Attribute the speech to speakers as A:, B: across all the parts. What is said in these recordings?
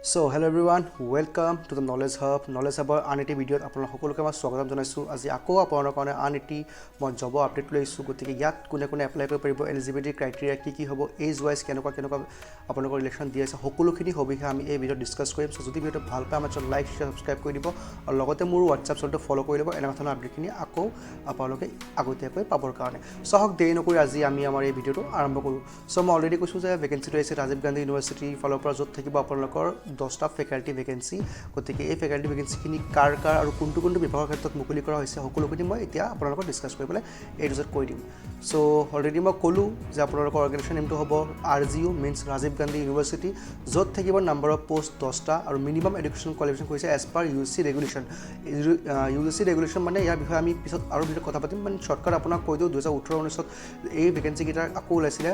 A: So hello everyone, welcome to the Knowledge Hub. Knowledge Hub আনএটি ভিডিঅ'ত আপোনালোক সকলোকে মই স্বাগতম জনাইছোঁ। আজি আকৌ আপোনালোকৰ কাৰণে আনএটি মই জব আপডেট লৈ আহিছোঁ। গতিকে ইয়াত কোনে কোনে এপ্লাই কৰিব পাৰিব, এলিজিবিলিটি ক্ৰাইটেৰিয়া কি হ'ব, এজ ৱাইজ কেনেকুৱা আপোনালোকৰ ইলেকশ্যন দি আছে, সকলোখিনি সবিশেষ আমি এই ভিডিঅ'ত ডিছকাছ কৰিম। চ' যদি ভিডিঅ'টো ভাল পায় আমাৰ চেনেল লাইক শ্বেয়াৰ ছাবস্ক্ৰাইব কৰি দিব আৰু লগতে মোৰ হোৱাটছআপ চেনেলটো ফ'ল' কৰি ল'ব। এনেকুৱা ধৰণৰ আপডেটখিনি আকৌ আপোনালোকে আগতীয়াকৈ পাবৰ কাৰণে। চ' হওক দেৰি নকৰি আজি আমি আমাৰ এই ভিডিঅ'টো আৰম্ভ কৰোঁ। চ' মই অলৰেডি কৈছোঁ যে ভেকেঞ্চিটো আহিছে ৰাজীৱ গান্ধী ইউনিভাৰ্চিটিৰ ফালৰ পৰা, য'ত থাকিব আপোনালোকৰ 10টা ফেকাল্টি ভেকেঞ্চি। গতিকে এই ফেকাল্টি ভেকেঞ্চিখিনি কাৰ আৰু কোনটো বিভাগৰ ক্ষেত্ৰত মুকলি কৰা হৈছে সকলোখিনি মই এতিয়া আপোনালোকক ডিছকাছ কৰি পেলাই এই ৰিজত কৈ দিম। চ' অলৰেডি মই ক'লোঁ যে আপোনালোকৰ অৰ্গেনাইজেশ্যন নেমটো হ'ব RGU means Rajiv Gandhi university, য'ত থাকিব নাম্বাৰ অফ পষ্ট 10টা আৰু মিনিমাম এডুকেশ্যন কোৱালিফিকেশ্যন কৰিছে as per UGC regulation. UGC regulation মানে ইয়াৰ বিষয়ে আমি পিছত আৰু ভিডিঅ'ত কথা পাতিম। মানে শ্বৰ্টকাট আপোনাক কৈ দিওঁ 2018-19ত এই ভেকেঞ্চিকেইটা আকৌ ওলাইছিলে।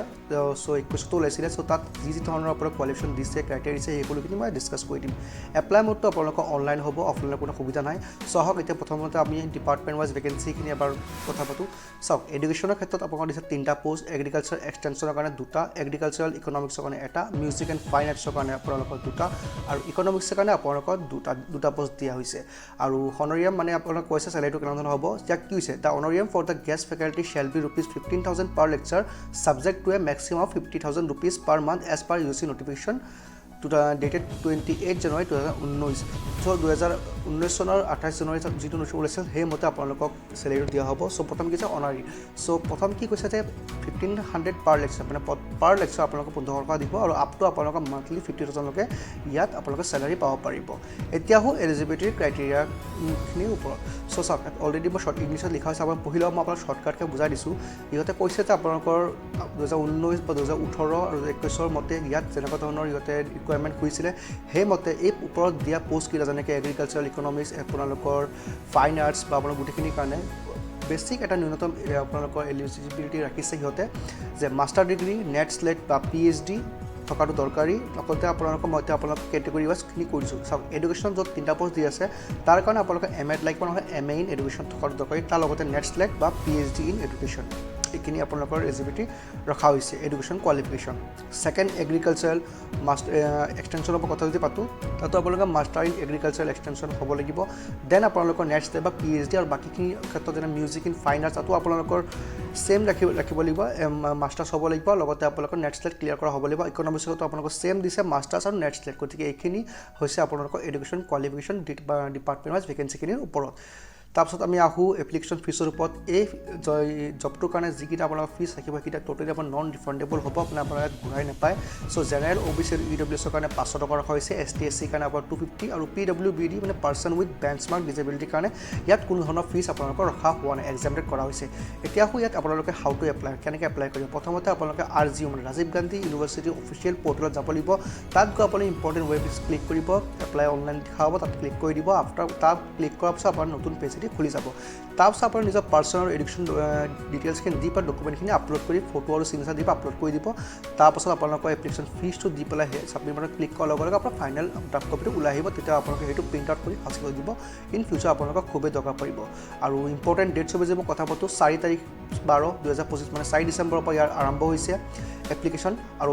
A: চ' 21তো ওলাইছিলে। চ' তাত যি ধৰণৰ আপোনাক কোৱালিফিকেশ্যন দিছে, ক্ৰাইটেৰিয়া দিছে, সকলোখিনি মই ডিছকাছ কৰি দিম। এপ্লাই মোডটো আপোনালোকৰ অনলাইন হ'ব, অফলাইনৰ কোনো সুবিধা নাই। চাওক এতিয়া প্ৰথমতে আমি ডিপাৰ্টমেণ্ট ৱাইজ ভেকেঞ্চিখিনি এবাৰ কথা পাতোঁ। চাওক এডুকেশ্যনৰ ক্ষেত্ৰত আপোনালোকৰ দিছে 3টা পোষ্ট, এগ্ৰিকালচাৰ এক্সটেনশ্যনৰ কাৰণে 2টা, এগ্ৰিকালচাৰেল ইকনমিক্সৰ কাৰণে 1টা, মিউজিক এণ্ড ফাইন আৰ্টছৰ কাৰণে আপোনালোকৰ 2টা আৰু ইকনমিক্সৰ কাৰণে আপোনালোকৰ 2টা পোষ্ট দিয়া হৈছে। আৰু হনৰিয়াম মানে আপোনালোক কৈছে চেলাৰীটো কেনেধৰণৰ হ'ব। ইয়াক কি হৈছে, the honorarium for the guest faculty shall be ₹15,000 per lecture subject to a maximum of ₹50,000 per month as per UGC notification dated 28 January 2019। So' 2019 চনৰ 28 জানুৱাৰী যিটো নটিফিকেশ্যন ওলাইছিল সেইমতে আপোনালোকক চেলেৰিটো দিয়া হ'ব। চ' প্ৰথম কি হৈছে অনাৰী। চ' প্ৰথম কি কৈছে যে 1500 পাৰ লেকচাৰ, মানে পাৰ লেকচাৰ আপোনালোকক 1500 টকা দিব আৰু আপ টু আপোনালোকক মান্থলি 50,000লৈকে ইয়াত আপোনালোকে চেলাৰী পাব পাৰিব। এতিয়া আহোঁ এলিজিবিলিটিৰ ক্ৰাইটেৰিয়াখিনিৰ ওপৰত। চ' চাওক অলৰেডি মই শ্বৰ্ট ইংলিছত লিখা হৈছে, আপোনাক পঢ়ি লওক, মই আপোনাক শ্বৰ্টকাটকৈ বুজাই দিছোঁ। ইহঁতে কৈছে যে আপোনালোকৰ 2019 বা 2018 আৰু 2021 মতে ইয়াত যেনেকুৱা ধৰণৰ ইহঁতে ৰিকুৱাৰমেণ্ট কৰিছিলে সেইমতে এই ওপৰত দিয়া পষ্টকেইটা যেনেকৈ এগ্ৰিকালচাৰেল ইকনমিক্স, আপোনালোকৰ ফাইন আৰ্টছ বা আপোনাৰ গোটেইখিনিৰ কাৰণে বেছিক এটা ন্যূনতম আপোনালোকৰ এলিজিবিলিটি ৰাখিছে সিহঁতে যে মাষ্টাৰ ডিগ্ৰী, নেট স্লেট বা PhD থকাটো দৰকাৰী। লগতে আপোনালোকৰ মই এতিয়া আপোনালোক কেটেগৰী ৱাইজখিনি কৰিছোঁ। চাওক এডুকেশ্যন য'ত 3টা পোষ্ট দি আছে তাৰ কাৰণে আপোনালোকে MA লাগিব নহয়, MA ইন এডুকেশ্যন থকাটো দৰকাৰী, তাৰ লগতে নেট স্লেট বা PhD ইন এডুকেশ্যন। এইখিনি আপোনালোকৰ এলিজিবিলিটি ৰখা হৈছে এডুকেশ্যন কোৱালিফিকেশ্যন। ছেকেণ্ড এগ্ৰিকালচাৰেল এক্সটেনশ্যনৰ পৰা কথা যদি পাতোঁ, তাতো আপোনালোকে মাষ্টাৰ ইন এগ্ৰিকালচাৰেল এক্সটেনশ্যন হ'ব লাগিব। দেন আপোনালোকৰ নেট স্লেট বা PhD আৰু বাকীখিনি ক্ষেত্ৰত যেনে মিউজিক ইন ফাইন আৰ্টছ তাতো আপোনালোকৰ ছেম ৰাখিব লাগিব, মাষ্টাৰ্ছ হ'ব লাগিব। লগতে আপোনালোকৰ নেট স্লেট ক্লিয়াৰ কৰা হ'ব লাগিব। ইকনমিক্সতো আপোনালোকৰ ছেম দিছে মাষ্টাৰ্ছ আৰু নেট স্লেট। গতিকে এইখিনি হৈছে আপোনালোকৰ এডুকেশ্যন কোৱালিফিকেশ্যন ডিপাৰ্টমেণ্ট ৱাইজ ভেকেঞ্চিখিনিৰ ওপৰত। তাৰপিছত আমি আহোঁ এপ্লিকেশ্যন ফিজৰ ওপৰত। এই জবটোৰ কাৰণে যিকেইটা আপোনালোকৰ ফিজ থাকিব সেইকেইটা টোটেলি আপোনাৰ নন ৰিফাণ্ডেবল হ'ব, আপোনাৰ ইয়াত ঘূৰাই নাপায়। চ' জেনেৰেল OBC আৰু EWSৰ কাৰণে 500 টকা ৰখা হৈছে, ST SC কাৰণে আপোনাৰ 250 আৰু PWBD মানে পাৰ্চন উইথ বেঞ্চমাৰ্ক ডিজেবিলিটিৰ কাৰণে ইয়াত কোনো ধৰণৰ ফিজ আপোনালোকৰ ৰখা হোৱা নাই, এক্সামটেড কৰা হৈছে। এতিয়া আহোঁ ইয়াত আপোনালোকে হাউ টু এপ্লাই, কেনেকৈ এপ্লাই কৰিব। প্ৰথমতে আপোনালোকে RGU মানে ৰাজীৱ গান্ধী ইউনিভাৰ্চিটি অফিচিয়েল পৰ্টেলত যাব লাগিব। তাত গৈ আপুনি ইম্পৰ্টেণ্ট ৱেব ক্লিক কৰিব, এপ্লাই অনলাইন দেখা হ'ব, তাত ক্লিক কৰি দিব। আফটাৰ তাত ক্লিক কৰাৰ পিছত আপোনাৰ নতুন পেজ খুলি যাব। তাৰপিছত আপোনাৰ নিজৰ পাৰ্চনেল এডুকেশ্যন ডিটেইলছখিনি দি পেলাই ডকুমেণ্টখিনি আপলোড কৰি ফটো আৰু চিগনেচাৰ দি আপলোড কৰি দিব। তাৰপাছত আপোনালোকৰ এপ্লিকেশ্যন ফিজটো দি পেলাই ছাবমিট বাটনত ক্লিক কৰাৰ লগে লগে আপোনাৰ ফাইনেল ড্ৰাফ্ট কপিটো ওলাই আহিব। তেতিয়া আপোনালোকে সেইটো প্ৰিণ্ট আউট কৰি সাঁচি থৈ দিব। ইন ফিউচাৰ আপোনালোকক খুবেই দৰকাৰ পৰিব। আৰু ইম্পৰ্টেণ্ট ডেটছ হ'ব যে মই কথা পাতোঁ 4 তাৰিখ 12 2025 মানে 4 ডিচেম্বৰৰ পৰা ইয়াৰ আৰম্ভ হৈছে এপ্লিকেশ্যন। আৰু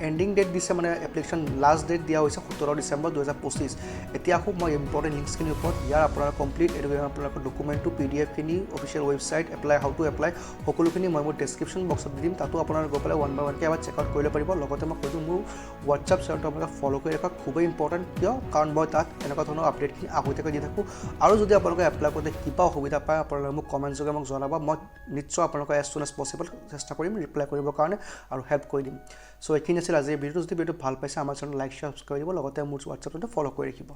A: এণ্ডিং ডেট দিছে মানে এপ্লিকেশ্যন লাষ্ট ডেট দিয়া হৈছে 17 ডিচেম্বৰ 2025। এতিয়া আহোঁ মই ইম্পৰ্টেণ্ট লিংকছখিনিৰ ওপৰত। ইয়াৰ আপোনাৰ কমপ্লিট আপোনালোকৰ ডকুমেণ্টটো PDF-খিনি official website apply how to apply সকলোখিনি মই মোৰ ডেছক্ৰিপশ্যন বক্সত দি দিম। তাতো আপোনালোকে গৈ পেলাই 1 by 1কৈ এবাৰ চেক আউট কৰিব পাৰিব। লগতে মই কৈছোঁ মোৰ হোৱাটছআপ চেনেলটো আপোনালোকে ফ'ল' কৰি ৰাখক, খুবেই ইম্পৰ্টেণ্ট। কিয়? কাৰণ মই তাত এনেকুৱা ধৰণৰ আপডেটখিনি আগতীয়াকৈ দি থাকোঁ। আৰু যদি আপোনালোকে এপ্লাই কৰোঁতে কিবা অসুবিধা পায় আপোনালোকে মোক কমেণ্ট যোগে মোক জনাব। মই নিশ্চয় আপোনালোকক এজ চুন এজ পচিবল চেষ্টা কৰিম ৰিপ্লাই কৰিবৰ কাৰণে আৰু হেল্প কৰি দিম। চ' এইখিনি আছিল আজিৰ ভিডিঅ'টো। যদি ভিডিঅ'টো ভাল পাইছে আমাৰ চেনেল লাইক শ্বেয়াৰ ছাবস্ক্ৰাইব কৰিব, লগতে মোৰ হোৱাটছআপটো ফ'ল' কৰি ৰাখিব।